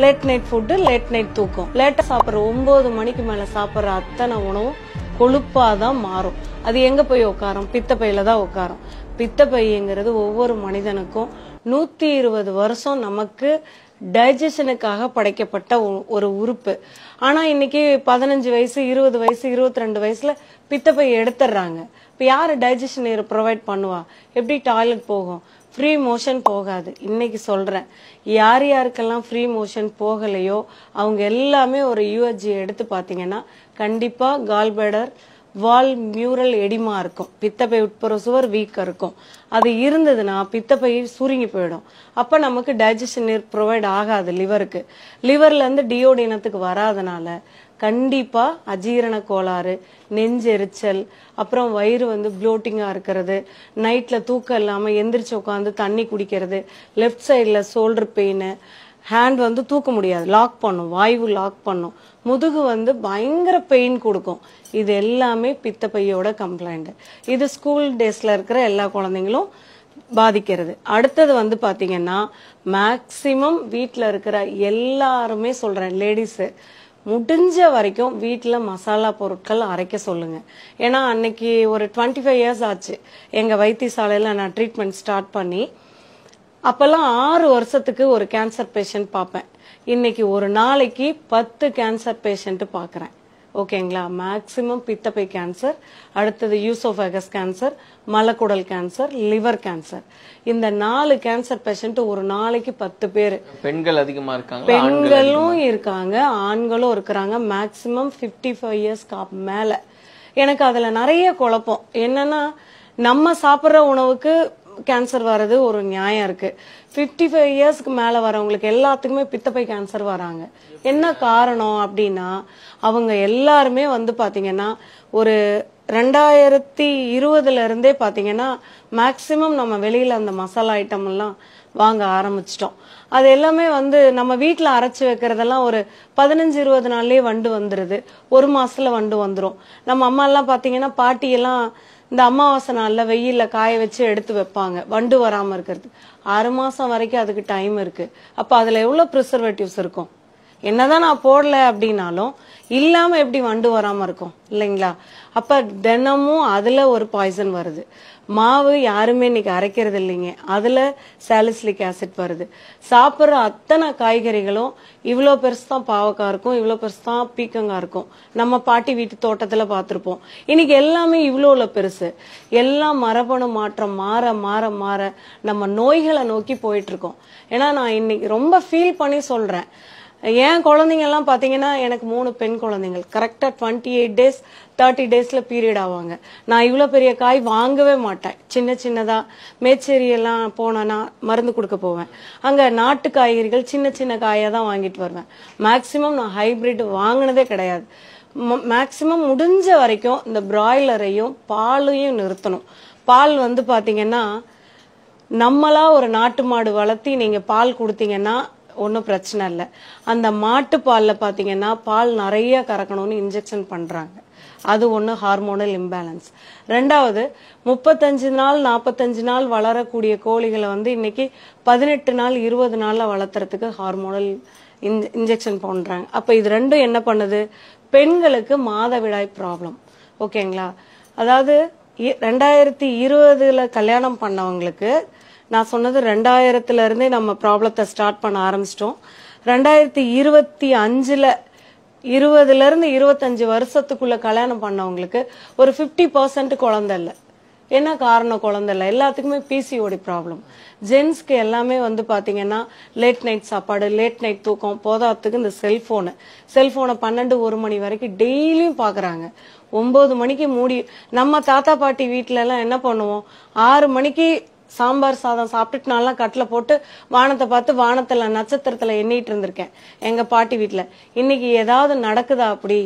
Late night food, late night தூக்கம். லேட்டா சாப்பிட்ற 9 மணிக்கு மேல சாப்பிட்ற அத்தனை உணவும் கொழுப்பாதான் மாறும். அது எங்க போய் உட்காரும்? பித்தப்பையில தான் உட்காரும். பித்தப்பைங்கிறது ஒவ்வொரு மனிதனுக்கும் 120 வருஷம் நமக்கு டைஜஷனுக்காக படைக்கப்பட்ட ஒரு உறுப்பு. ஆனா இன்னைக்கு 15 வயசு, 20 வயசு, 22 வயசுல பித்தப்பை எடுத்துடுறாங்க. இப்ப யாரு டைஜஷன் ப்ரொவைட் பண்ணுவா? எப்படி டாய்லெட் போகும்? ஃப்ரீ மோஷன் போகாது. இன்னைக்கு சொல்றேன், யார் யாருக்கெல்லாம் ஃப்ரீ மோஷன் போகலையோ அவங்க எல்லாமே ஒரு யூஎஸ்ஜி எடுத்து பாத்தீங்கன்னா கண்டிப்பா கால்பிளாடர் வால் மியூரல் எடிமா இருக்கும். பித்தப்பை உட்புற சுவர் வீக்கா இருக்கும். அது இருந்ததுன்னா பித்தப்பை சுருங்கி போயிடும். அப்ப நமக்கு டைஜஷன் நீர் ப்ரொவைட் ஆகாது லிவருக்கு. லிவர்ல இருந்து டியோடினத்துக்கு வராதனால கண்டிப்பா அஜீரண கோளாறு, நெஞ்செரிச்சல், அப்புறம் வயிறு ப்ளோட்டிங்கா இருக்கிறது, நைட்ல தூக்கம் இல்லாம எந்திரிச்சு உட்காந்து தண்ணி குடிக்கிறது, லெஃப்ட் சைட்ல ஷோல்டர் பெயின், ஹேண்ட் தூக்க முடியாது, லாக் பண்ணும், வாய்வு லாக் பண்ணும், முதுகு பயங்கர பெயின் கொடுக்கும். இது எல்லாமே பித்தப்பையோட கம்ப்ளைண்ட். இது ஸ்கூல் டேஸ்ல இருக்கிற எல்லா குழந்தைங்களும் பாதிக்கிறது. அடுத்தது பாத்தீங்கன்னா மேக்சிமம் வீட்டுல இருக்கிற எல்லாருமே சொல்றேன், லேடிஸ் முடிஞ்ச வரைக்கும் வீட்டுல மசாலா பொருட்கள் அரைக்க சொல்லுங்க. ஏன்னா அன்னைக்கு ஒரு 25 இயர்ஸ் ஆச்சு எங்க வைத்தியசாலையில நான் ட்ரீட்மெண்ட் ஸ்டார்ட் பண்ணி. அப்பெல்லாம் 6 வருஷத்துக்கு ஒரு கேன்சர் பேஷண்ட் பார்ப்பேன். இன்னைக்கு ஒரு நாளைக்கு 10 கேன்சர் பேஷண்ட் பாக்குறேன். ஓகேங்களா? மேக்சிமம் பித்தப்பை கேன்சர், அடுத்தது யூசோஃபேகஸ் கேன்சர், மலக்குடல் கேன்சர், லிவர் கேன்சர். இந்த 4 கேன்சர் பேஷண்ட் ஒரு நாளைக்கு 10 பேர். பெண்கள் அதிகமா இருக்காங்க, பெண்களும் இருக்காங்க, ஆண்களும் இருக்கிறாங்க. மேக்சிமம் 55 இயர்ஸ்க்கு மேல. எனக்கு அதுல நிறைய குழப்பம் என்னன்னா, நம்ம சாப்பிடுற உணவுக்கு கேன்சர் வர்றது ஒரு நியாயம் இருக்கு. 55 இயர்ஸ்க்கு மேல வரவங்களுக்கு எல்லாத்துக்குமே பித்தப்பை கேன்சர் வராங்க. என்ன காரணம் அப்படின்னா, அவங்க எல்லாருமே பாத்தீங்கன்னா ஒரு 2020ல இருந்தே பாத்தீங்கன்னா மேக்சிமம் நம்ம வெளியில அந்த மசாலா ஐட்டம் எல்லாம் வாங்க ஆரம்பிச்சிட்டோம். அது எல்லாமே நம்ம வீட்டுல அரைச்சு வைக்கிறதெல்லாம் ஒரு 15-20 நாள்லயே வந்துருது. ஒரு மாசத்துல வந்துரும். நம்ம அம்மா எல்லாம் பாத்தீங்கன்னா, பாட்டி எல்லாம் இந்த அமாவாசை நாள்ல வெயில்ல காய வச்சு எடுத்து வைப்பாங்க வண்டு வராம இருக்கிறது. 6 மாசம் வரைக்கும் அதுக்கு டைம் இருக்கு. அப்ப அதுல எவ்வளவு ப்ரிசர்வேட்டிவ்ஸ் இருக்கும்? என்னதான் நான் போடல அப்படின்னாலும் இல்லாம எப்படி வண்டு வராம இருக்கும் இல்லைங்களா? அப்ப தினமும் அதுல ஒரு பாய்சன் வருது. மாவு யாருமே இன்னைக்கு அரைக்கிறது இல்லைங்க, அதுல சாலிசிலிக் ஆசிட் வருது. சாப்பிடுற அத்தனை காய்கறிகளும் இவ்வளவு பெருசு தான் பாவக்காய் இருக்கும், இவ்வளவு பெருசு தான் பீக்கங்காய் இருக்கும். நம்ம பாட்டி வீட்டு தோட்டத்துல பாத்திருப்போம். இன்னைக்கு எல்லாமே இவ்வளவுல பெருசு. எல்லாம் மரபணு மாற்றம் மாற மாற மாற நம்ம நோய்களை நோக்கி போயிட்டு இருக்கோம். ஏன்னா நான் இன்னைக்கு ரொம்ப ஃபீல் பண்ணி சொல்றேன். என் குழந்தைங்க எல்லாம் பாத்தீங்கன்னா, எனக்கு 3 பெண் குழந்தைகள். கரெக்டா 28 டேஸ் 30 டேஸ்ல பீரியட் ஆவாங்க. நான் இவ்வளவு பெரிய காய் வாங்கவே மாட்டேன். சின்ன சின்னதா மேச்சேரி எல்லாம் போனா மருந்து கொடுக்க போவேன். அங்க நாட்டு காய்கறிகள் சின்ன சின்ன காயா தான் வாங்கிட்டு வருவேன். மேக்சிமம் நான் ஹைபிரிட் வாங்கினதே கிடையாது. மேக்சிமம் முடிஞ்ச வரைக்கும் இந்த பிராய்லரையும் பாலையும் நிறுத்தணும். பால் பாத்தீங்கன்னா, நம்மளா ஒரு நாட்டு மாடு வளர்த்தி நீங்க பால் கொடுத்தீங்கன்னா ஒன்னும் பிரச்சனை இல்லை. அந்த மாட்டு பால்ல பாத்தீங்கன்னா பால் நிறைய கறக்கணும்னு இன்ஜெக்ஷன் பண்றாங்க. அது ஒண்ணு ஹார்மோனல் இம்பேலன்ஸ். ரெண்டாவது, 35 நாள் 45 நாள் வளரக்கூடிய கோழிகளை இன்னைக்கு 18 நாள் 20 நாள்ல வளர்த்துறதுக்கு ஹார்மோனல் இன்ஜெக்ஷன் பண்றாங்க. அப்ப இது ரெண்டும் என்ன பண்ணுது? பெண்களுக்கு மாதவிடாய் ப்ராப்ளம். ஓகேங்களா? அதாவது 2020ல கல்யாணம் பண்ணவங்களுக்கு நான் சொன்னது 2000ல இருந்தே நம்ம ப்ராப்ளத்தை ஸ்டார்ட் பண்ண ஆரம்பிச்சிட்டோம். 2025ல 20ல இருந்து 25 வருஷத்துக்குள்ள கல்யாணம் பண்ணவங்களுக்கு ஒரு 50% குழந்தை இல்லை. என்ன காரணம்? குழந்தை இல்லை. எல்லாத்துக்குமே பிசிஓடி ப்ராப்ளம். ஜென்ஸ்க்கு எல்லாமே பாத்தீங்கன்னா லேட் நைட் சாப்பாடு, லேட் நைட் தூக்கம், போதாத்துக்கு இந்த செல்போனை 12-1 மணி வரைக்கும் டெய்லியும் பாக்குறாங்க. 9 மணிக்கு மூடி. நம்ம தாத்தா பாட்டி வீட்டுல எல்லாம் என்ன பண்ணுவோம்? 6 மணிக்கு சாம்பார் சாதம் சாப்பிட்டுட்டு நான்லாம் கட்டில போட்டு வானத்தை பார்த்து வானத்துல நட்சத்திரத்துல எண்ணிட்டு இருந்திருக்கேன் எங்க பாட்டி வீட்டுல. இன்னைக்கு ஏதாவது நடக்குதா அப்படி?